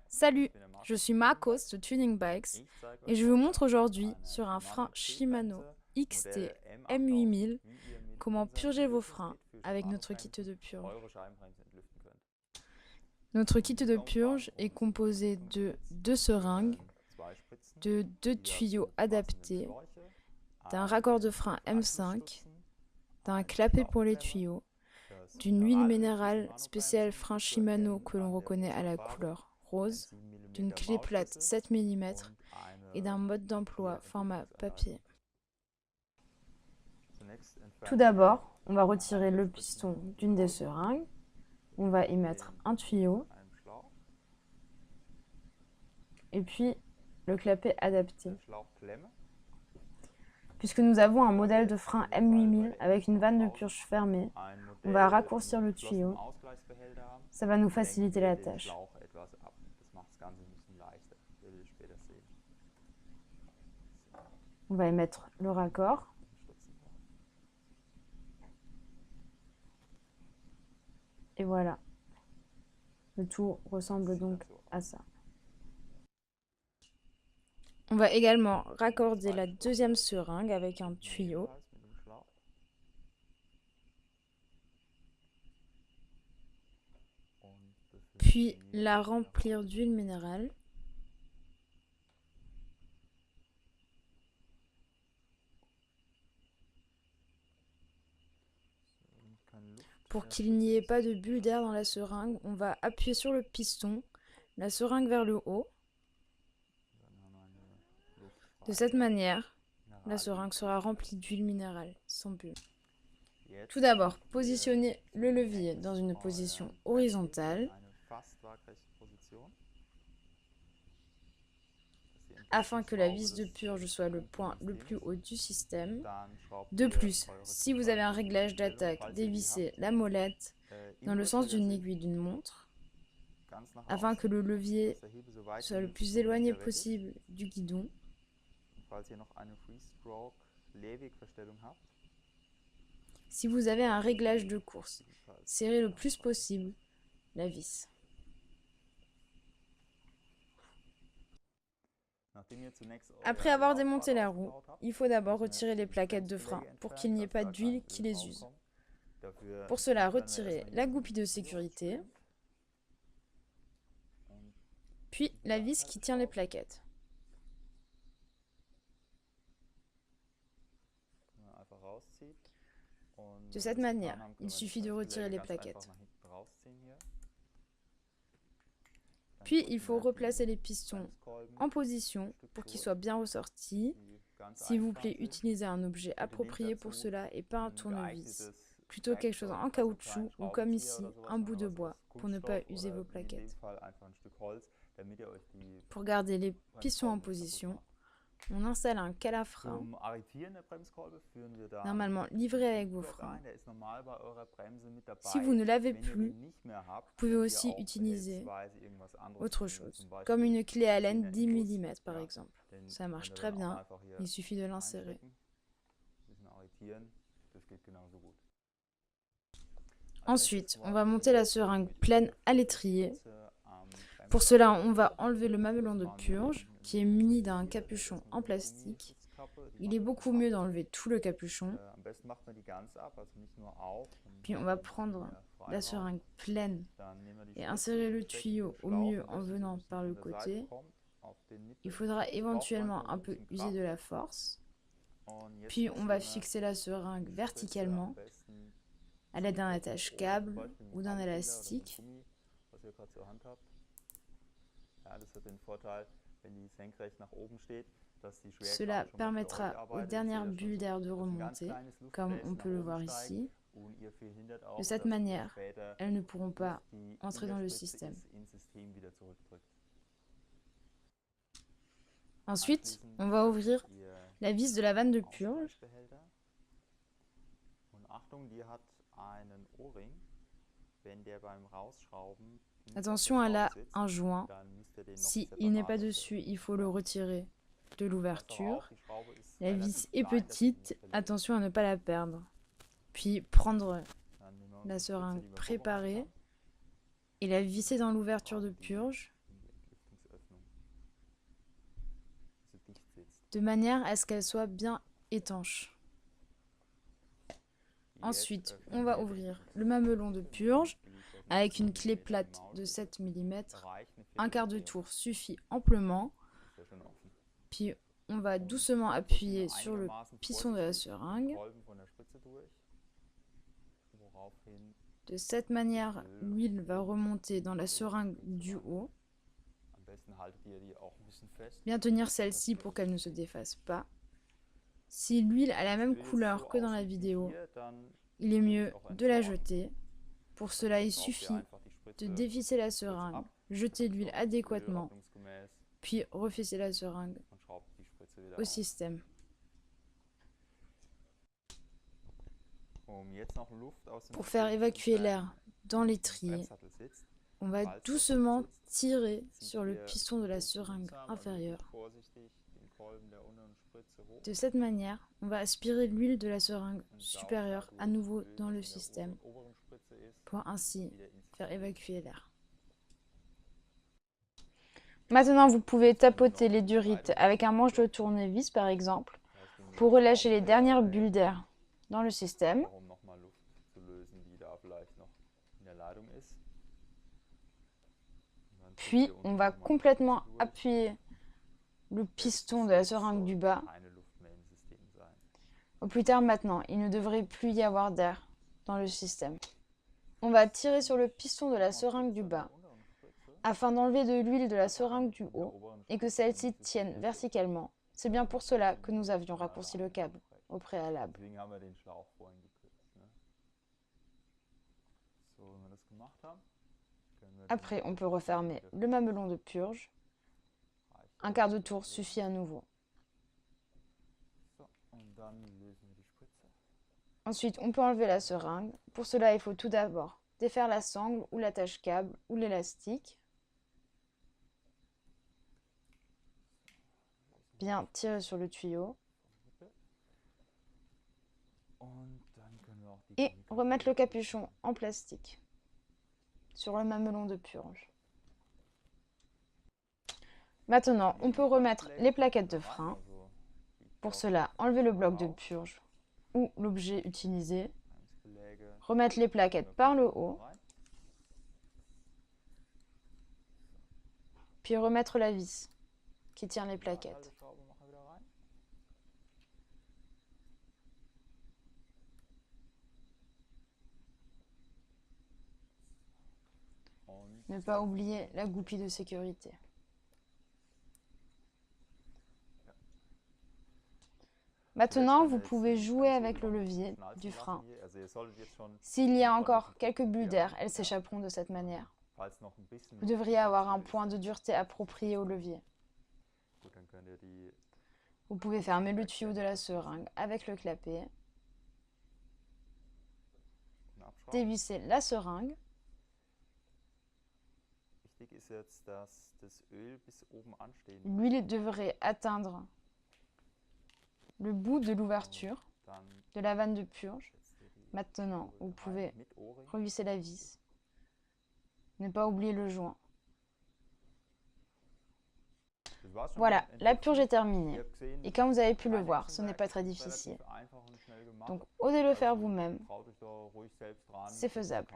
Salut, je suis Marcos de Tuning Bikes et je vous montre aujourd'hui sur un frein Shimano XT M8000 comment purger vos freins avec notre kit de purge. Notre kit de purge est composé de deux seringues, de deux tuyaux adaptés, d'un raccord de frein M5, d'un clapet pour les tuyaux, d'une huile minérale spéciale frein Shimano que l'on reconnaît à la couleur rose, d'une clé plate 7 mm et d'un mode d'emploi format papier. Tout d'abord, on va retirer le piston d'une des seringues. On va y mettre un tuyau et puis le clapet adapté. Puisque nous avons un modèle de frein M8000 avec une vanne de purge fermée, on va raccourcir le tuyau. Ça va nous faciliter la tâche. On va y mettre le raccord. Et voilà. Le tout ressemble donc à ça. On va également raccorder la deuxième seringue avec un tuyau. Puis la remplir d'huile minérale. Pour qu'il n'y ait pas de bulle d'air dans la seringue, on va appuyer sur le piston, la seringue vers le haut. De cette manière, la seringue sera remplie d'huile minérale, sans bulle. Tout d'abord, positionnez le levier dans une position horizontale afin que la vis de purge soit le point le plus haut du système. De plus, si vous avez un réglage d'attaque, dévissez la molette dans le sens d'une aiguille d'une montre afin que le levier soit le plus éloigné possible du guidon. Si vous avez un réglage de course, serrez le plus possible la vis. Après avoir démonté la roue, il faut d'abord retirer les plaquettes de frein pour qu'il n'y ait pas d'huile qui les use. Pour cela, retirez la goupille de sécurité, puis la vis qui tient les plaquettes. De cette manière, il suffit de retirer les plaquettes. Puis, il faut replacer les pistons en position pour qu'ils soient bien ressortis. S'il vous plaît, utilisez un objet approprié pour cela et pas un tournevis. Plutôt quelque chose en caoutchouc ou comme ici, un bout de bois pour ne pas user vos plaquettes. Pour garder les pistons en position, on installe un calafrein, normalement livré avec vos freins. Si vous ne l'avez plus, vous pouvez aussi utiliser autre chose, comme une clé Allen 10 mm par exemple. Ça marche très bien, il suffit de l'insérer. Ensuite, on va monter la seringue pleine à l'étrier. Pour cela, on va enlever le mamelon de purge qui est muni d'un capuchon en plastique. Il est beaucoup mieux d'enlever tout le capuchon. Puis on va prendre la seringue pleine et insérer le tuyau au mieux en venant par le côté. Il faudra éventuellement un peu user de la force. Puis on va fixer la seringue verticalement à l'aide d'un attache-câble ou d'un élastique. Cela permettra aux dernières bulles d'air de remonter, comme on peut le voir ici. De cette manière, elles ne pourront pas entrer dans le système. Ensuite, on va ouvrir la vis de la vanne de purge. Attention, elle a un joint. S'il n'est pas dessus, il faut le retirer de l'ouverture. La vis est petite, attention à ne pas la perdre. Puis prendre la seringue préparée et la visser dans l'ouverture de purge de manière à ce qu'elle soit bien étanche. Ensuite, on va ouvrir le mamelon de purge avec une clé plate de 7 mm. Un quart de tour suffit amplement. Puis on va doucement appuyer sur le piston de la seringue. De cette manière, l'huile va remonter dans la seringue du haut. Bien tenir celle-ci pour qu'elle ne se défasse pas. Si l'huile a la même couleur que dans la vidéo, il est mieux de la jeter. Pour cela, il suffit de dévisser la seringue, jeter l'huile adéquatement, puis refisser la seringue au système. Pour faire évacuer l'air dans l'étrier, on va doucement tirer sur le piston de la seringue inférieure. De cette manière, on va aspirer l'huile de la seringue supérieure à nouveau dans le système pour ainsi faire évacuer l'air. Maintenant, vous pouvez tapoter les durites avec un manche de tournevis par exemple pour relâcher les dernières bulles d'air dans le système. Puis, on va complètement appuyer le piston de la seringue du bas. Au plus tard maintenant, il ne devrait plus y avoir d'air dans le système. On va tirer sur le piston de la seringue du bas afin d'enlever de l'huile de la seringue du haut et que celle-ci tienne verticalement. C'est bien pour cela que nous avions raccourci le câble au préalable. Après, on peut refermer le mamelon de purge. Un quart de tour suffit à nouveau. Ensuite, on peut enlever la seringue. Pour cela, il faut tout d'abord défaire la sangle ou l'attache-câble ou l'élastique. Bien tirer sur le tuyau. Et remettre le capuchon en plastique sur le mamelon de purge. Maintenant, on peut remettre les plaquettes de frein. Pour cela, enlever le bloc de purge ou l'objet utilisé. Remettre les plaquettes par le haut. Puis remettre la vis qui tient les plaquettes. Ne pas oublier la goupille de sécurité. Maintenant, vous pouvez jouer avec le levier du frein. S'il y a encore quelques bulles d'air, elles s'échapperont de cette manière. Vous devriez avoir un point de dureté approprié au levier. Vous pouvez fermer le tuyau de la seringue avec le clapet. Dévisser la seringue. L'huile devrait atteindre le bout de l'ouverture de la vanne de purge. Maintenant, vous pouvez revisser la vis. Ne pas oublier le joint. Voilà, la purge est terminée. Et comme vous avez pu le voir, ce n'est pas très difficile. Donc, osez le faire vous-même. C'est faisable.